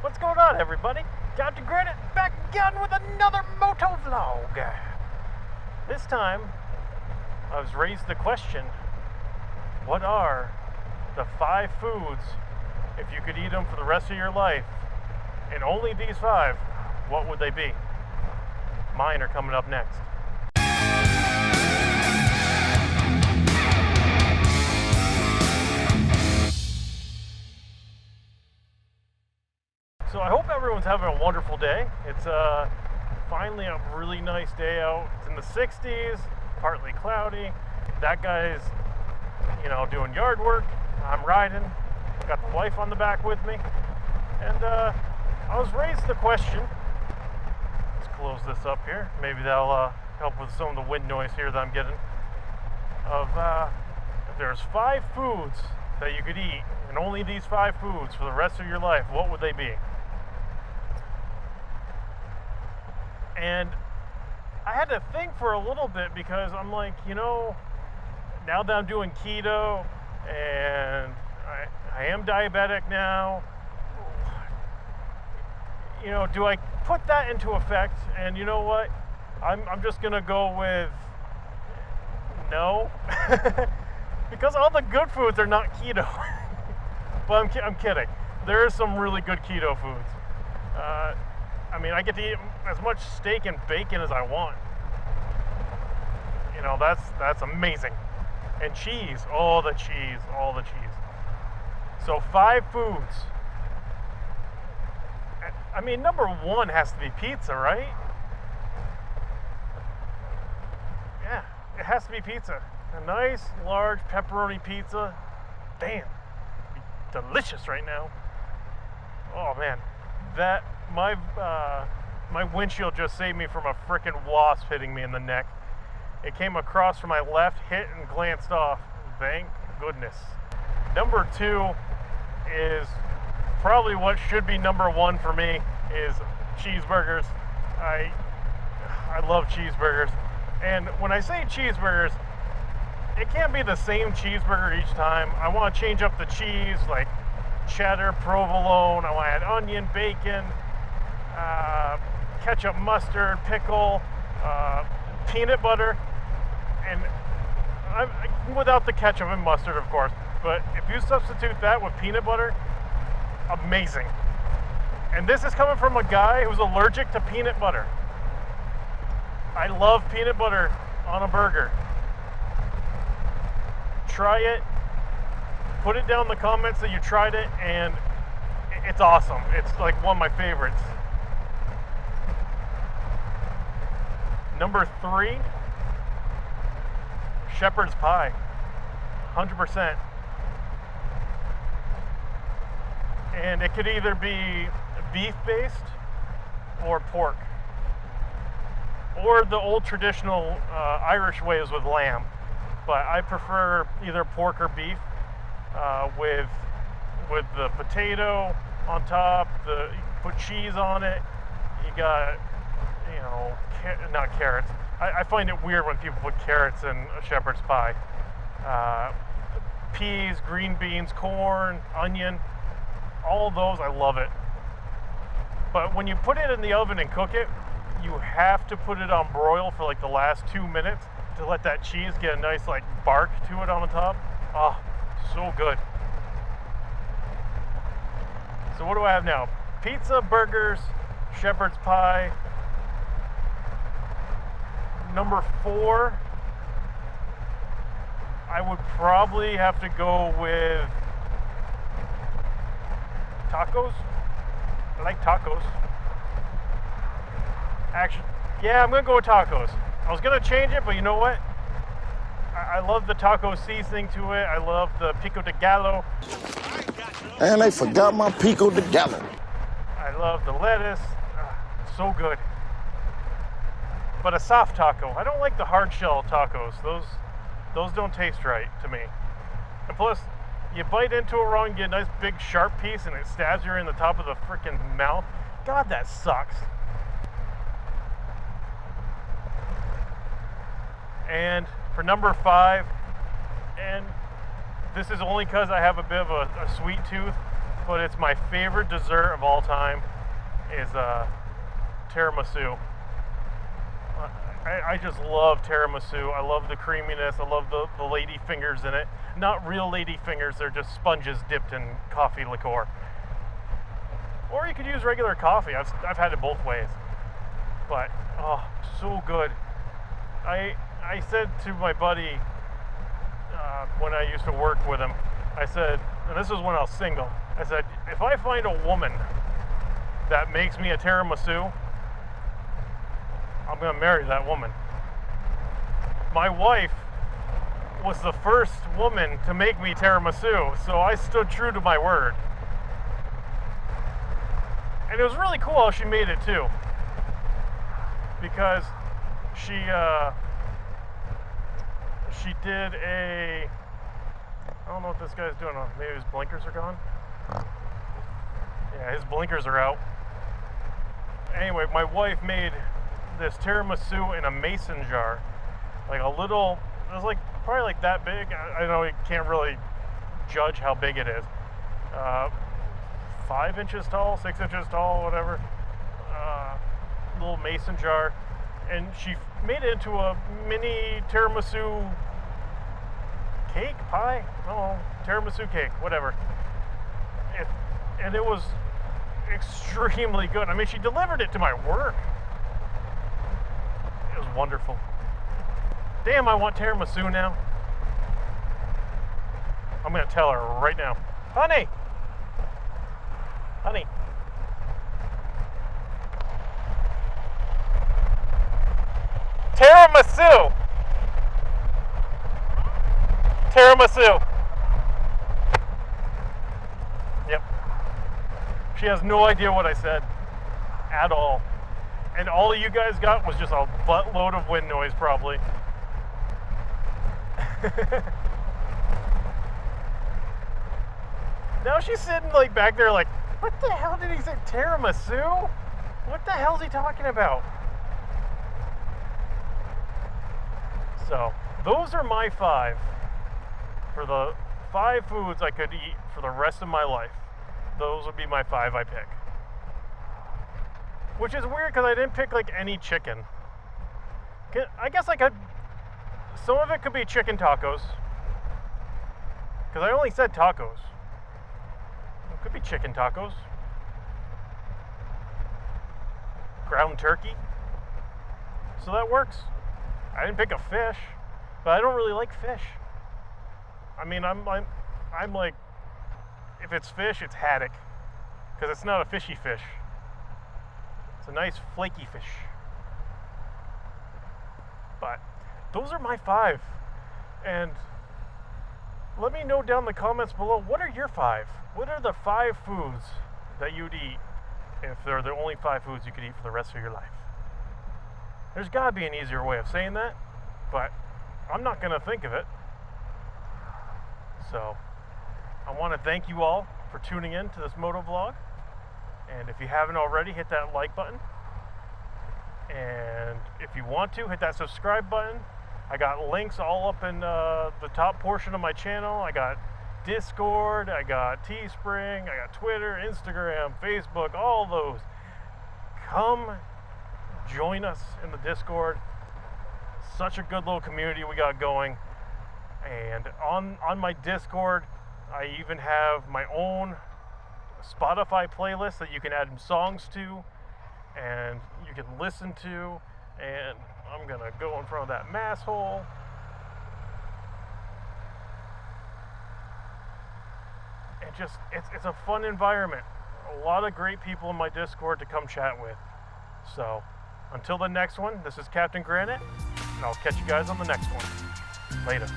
What's going on, everybody? Captain Granite back again with another motovlog. This time, I was raised the question, what are the 5 foods, if you could eat them for the rest of your life, and only these 5, what would they be? Mine are coming up next. So I hope everyone's having a wonderful day. It's finally a really nice day out. It's in the 60s, partly cloudy. That guy's, doing yard work. I'm riding. Got the wife on the back with me. And I was raised the question, let's close this up here. Maybe that'll help with some of the wind noise here that I'm getting. Of if there's 5 foods that you could eat, and only these 5 foods for the rest of your life, what would they be? And I had to think for a little bit because I'm like, now that I'm doing keto and I am diabetic now, do I put that into effect? And you know what? I'm just gonna go with no, because all the good foods are not keto. Well, I'm kidding. There is some really good keto foods. I get to eat as much steak and bacon as I want. That's amazing. And cheese, all the cheese. So 5 foods. Number 1 has to be pizza, right? Yeah, it has to be pizza. A nice, large pepperoni pizza. Damn, delicious right now. Oh man, my windshield just saved me from a frickin' wasp hitting me in the neck. It came across from my left, hit and glanced off. Thank goodness. Number 2 is probably what should be number 1 for me, is cheeseburgers. I love cheeseburgers. And when I say cheeseburgers, it can't be the same cheeseburger each time. I want to change up the cheese, like cheddar, provolone. I want to add onion, bacon, ketchup, mustard, pickle, peanut butter, and without the ketchup and mustard, of course. But if you substitute that with peanut butter, amazing. And this is coming from a guy who's allergic to peanut butter. I love peanut butter on a burger. Try it. Put it down in the comments that you tried it, and it's awesome. It's like one of my favorites. Number 3, shepherd's pie. 100%. And it could either be beef-based or pork. Or the old traditional Irish way is with lamb. But I prefer either pork or beef. With the potato on top, you put cheese on it. You got, not carrots. I find it weird when people put carrots in a shepherd's pie. Peas, green beans, corn, onion, all those, I love it. But when you put it in the oven and cook it, you have to put it on broil for like the last 2 minutes to let that cheese get a nice bark to it on the top. Oh, so good. So what do I have now? Pizza, burgers, shepherd's pie. Number 4, I would probably have to go with tacos. I like tacos. Actually, yeah, I'm gonna go with tacos. I was gonna change it, but you know what? I love the taco seasoning to it. I love the pico de gallo. And they forgot my pico de gallo. I love the lettuce. So good. But a soft taco. I don't like the hard shell tacos. Those don't taste right to me. And plus, you bite into it wrong, you get a nice big sharp piece, and it stabs you in the top of the freaking mouth. God, that sucks. And for number 5, and this is only because I have a bit of a sweet tooth, but it's my favorite dessert of all time is tiramisu. I just love tiramisu. I love the creaminess. I love the lady fingers in it. Not real lady fingers, they're just sponges dipped in coffee liqueur. Or you could use regular coffee. I've had it both ways. But, oh, so good. I said to my buddy when I used to work with him, I said, and this was when I was single, I said, if I find a woman that makes me a tiramisu, I'm going to marry that woman. My wife was the first woman to make me tiramisu, so I stood true to my word. And it was really cool how she made it too, because she did a, I don't know what this guy's doing. Maybe his blinkers are gone. Yeah, his blinkers are out. Anyway, my wife made this tiramisu in a mason jar, like a little, it was like probably like that big. I know you can't really judge how big it is. 5 inches tall, 6 inches tall, whatever. Little mason jar, and she made it into a mini tiramisu cake, pie? I don't know, tiramisu cake, whatever. And it was extremely good. I mean, she delivered it to my work. It was wonderful. Damn, I want tiramisu now. I'm gonna tell her right now. Honey! Honey. Tiramisu! Tiramisu! Yep. She has no idea what I said at all. And all you guys got was just a buttload of wind noise, probably. Now she's sitting like back there like, what the hell did he say? Tiramisu? What the hell is he talking about? So, those are my 5. For the 5 foods I could eat for the rest of my life, those would be my 5 I pick. Which is weird because I didn't pick like any chicken. I guess I could, some of it could be chicken tacos. Because I only said tacos. It could be chicken tacos. Ground turkey. So that works. I didn't pick a fish, but I don't really like fish. I mean, I'm like, if it's fish, it's haddock, because it's not a fishy fish. It's a nice flaky fish. But those are my 5, and let me know down in the comments below, what are your 5? What are the 5 foods that you'd eat if they're the only 5 foods you could eat for the rest of your life? There's got to be an easier way of saying that, but I'm not going to think of it. So, I want to thank you all for tuning in to this motovlog. And if you haven't already, hit that like button. And if you want to, hit that subscribe button. I got links all up in the top portion of my channel. I got Discord, I got Teespring, I got Twitter, Instagram, Facebook, all those. Come join us in the Discord. Such a good little community we got going. And on my Discord, I even have my own Spotify playlist that you can add songs to and you can listen to. And I'm gonna go in front of that mass hole. And just, it's a fun environment. A lot of great people in my Discord to come chat with. So, until the next one, this is Captain Granite, and I'll catch you guys on the next one. Later.